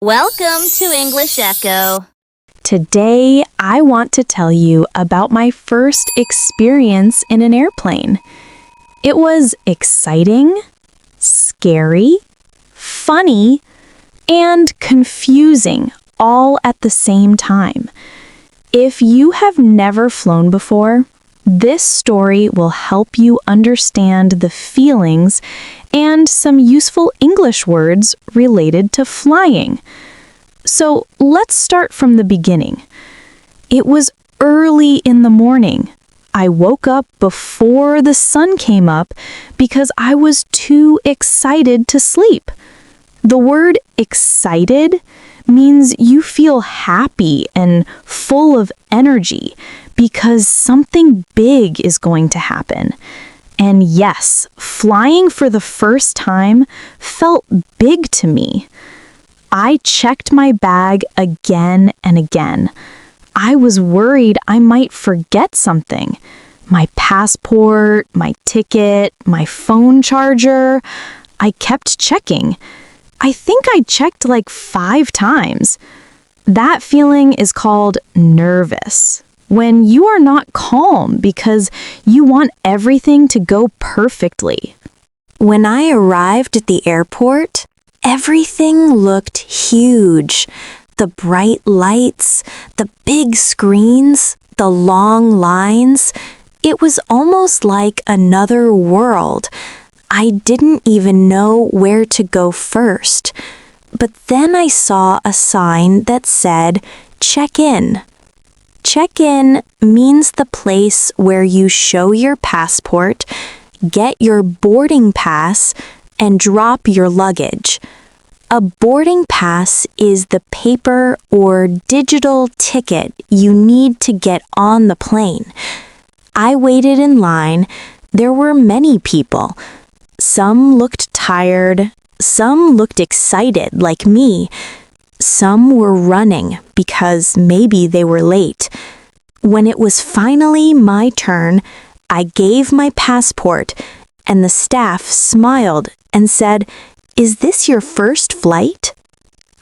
Welcome to English Echo. Today, I want to tell you about my first experience in an airplane. It was exciting, scary, funny, and confusing all at the same time. If you have never flown before, this story will help you understand the feelings and some useful English words related to flying. So let's start from the beginning. It was early in the morning. I woke up before the sun came up because I was too excited to sleep. The word excited means you feel happy and full of energy because something big is going to happen. And yes, flying for the first time felt big to me. I checked my bag again and again. I was worried I might forget something. My passport, my ticket, my phone charger. I kept checking. I think I checked like 5 times. That feeling is called nervous. When you are not calm because you want everything to go perfectly. When I arrived at the airport, everything looked huge. The bright lights, the big screens, the long lines. It was almost like another world. I didn't even know where to go first. But then I saw a sign that said, "Check in." Check-in means the place where you show your passport, get your boarding pass, and drop your luggage. A boarding pass is the paper or digital ticket you need to get on the plane. I waited in line. There were many people. Some looked tired. Some looked excited, like me. Some were running because maybe they were late. When it was finally my turn, I gave my passport, and the staff smiled and said, "Is this your first flight?"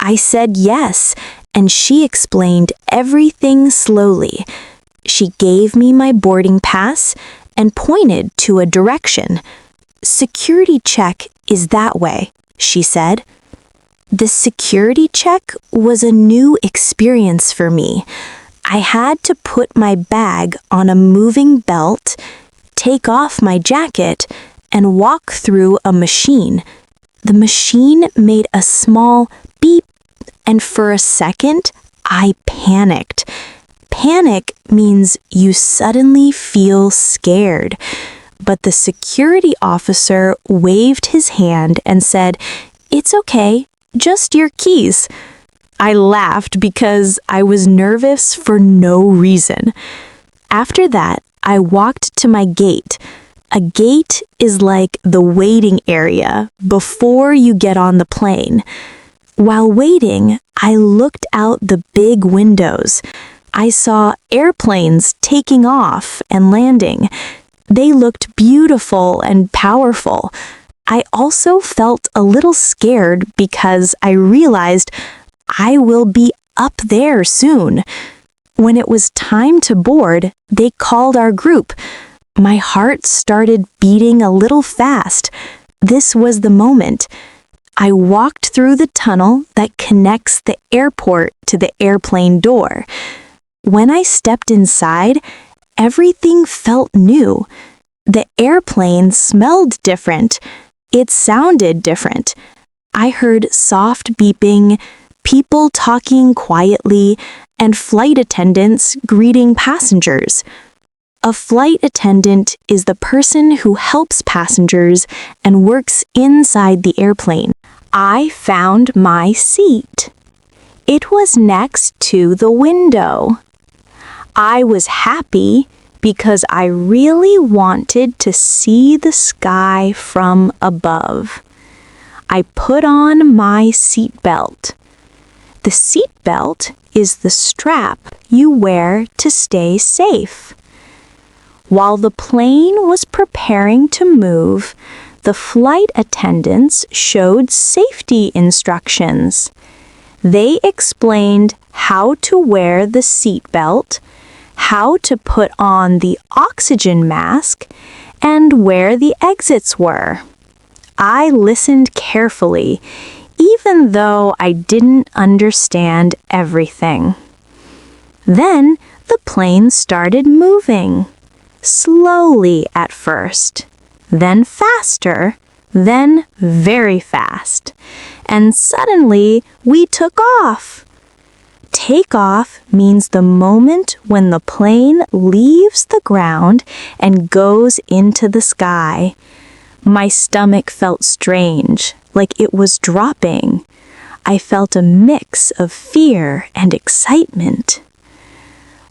I said yes, and she explained everything slowly. She gave me my boarding pass and pointed to a direction. "Security check is that way," she said. The security check was a new experience for me. I had to put my bag on a moving belt, take off my jacket, and walk through a machine. The machine made a small beep, and for a second, I panicked. Panic means you suddenly feel scared. But the security officer waved his hand and said, "It's okay. Just your keys." I laughed because I was nervous for no reason. After that, I walked to my gate. A gate is like the waiting area before you get on the plane. While waiting, I looked out the big windows. I saw airplanes taking off and landing. They looked beautiful and powerful. I also felt a little scared because I realized I will be up there soon. When it was time to board, they called our group. My heart started beating a little fast. This was the moment. I walked through the tunnel that connects the airport to the airplane door. When I stepped inside, everything felt new. The airplane smelled different. It sounded different. I heard soft beeping, people talking quietly, and flight attendants greeting passengers. A flight attendant is the person who helps passengers and works inside the airplane. I found my seat. It was next to the window. I was happy because I really wanted to see the sky from above. I put on my seatbelt. The seatbelt is the strap you wear to stay safe. While the plane was preparing to move, the flight attendants showed safety instructions. They explained how to wear the seatbelt, how to put on the oxygen mask, and where the exits were. I listened carefully, even though I didn't understand everything. Then the plane started moving, slowly at first, then faster, then very fast, and suddenly we took off. Take off means the moment when the plane leaves the ground and goes into the sky. My stomach felt strange, like it was dropping. I felt a mix of fear and excitement.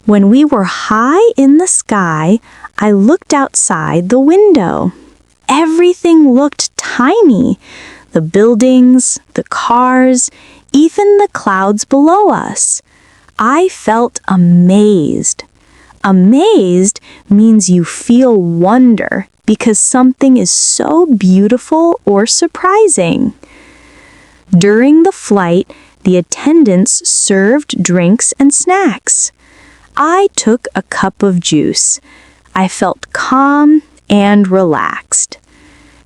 When we were high in the sky, I looked outside the window. Everything looked tiny. The buildings, the cars, even the clouds below us. I felt amazed. Amazed means you feel wonder because something is so beautiful or surprising. During the flight, the attendants served drinks and snacks. I took a cup of juice. I felt calm and relaxed.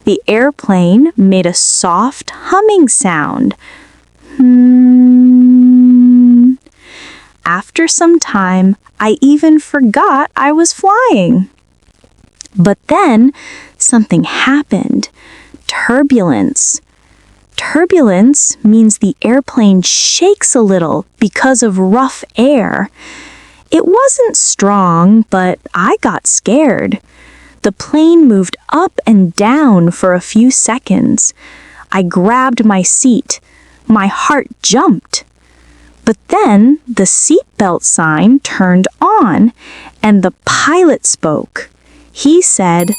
The airplane made a soft humming sound. After some time, I even forgot I was flying. But then something happened. Turbulence. Turbulence means the airplane shakes a little because of rough air. It wasn't strong, but I got scared. The plane moved up and down for a few seconds. I grabbed my seat. My heart jumped. But then the seatbelt sign turned on, and the pilot spoke. He said,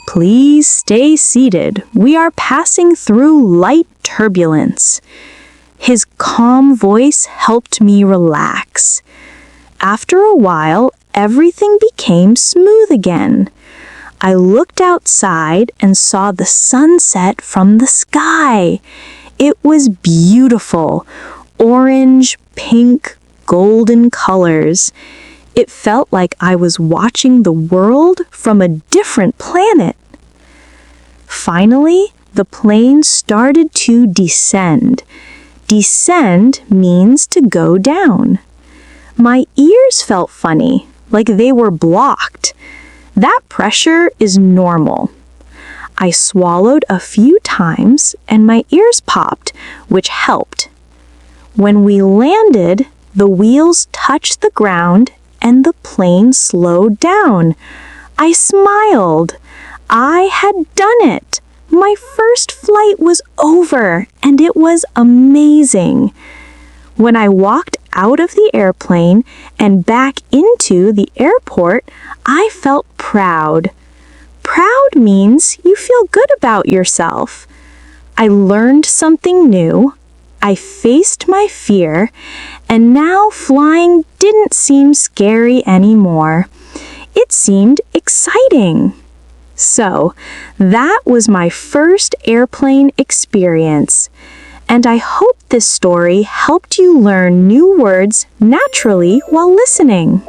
"Please stay seated. We are passing through light turbulence." His calm voice helped me relax. After a while, everything became smooth again. I looked outside and saw the sunset from the sky. It was beautiful, orange, pink, golden colors. It felt like I was watching the world from a different planet. Finally, the plane started to descend. Descend means to go down. My ears felt funny, like they were blocked. That pressure is normal. I swallowed a few times and my ears popped, which helped. When we landed, the wheels touched the ground and the plane slowed down. I smiled. I had done it. My first flight was over and it was amazing. When I walked out of the airplane and back into the airport, I felt proud. Proud means you feel good about yourself. I learned something new. I faced my fear, and now flying didn't seem scary anymore. It seemed exciting. So, that was my first airplane experience. And I hope this story helped you learn new words naturally while listening.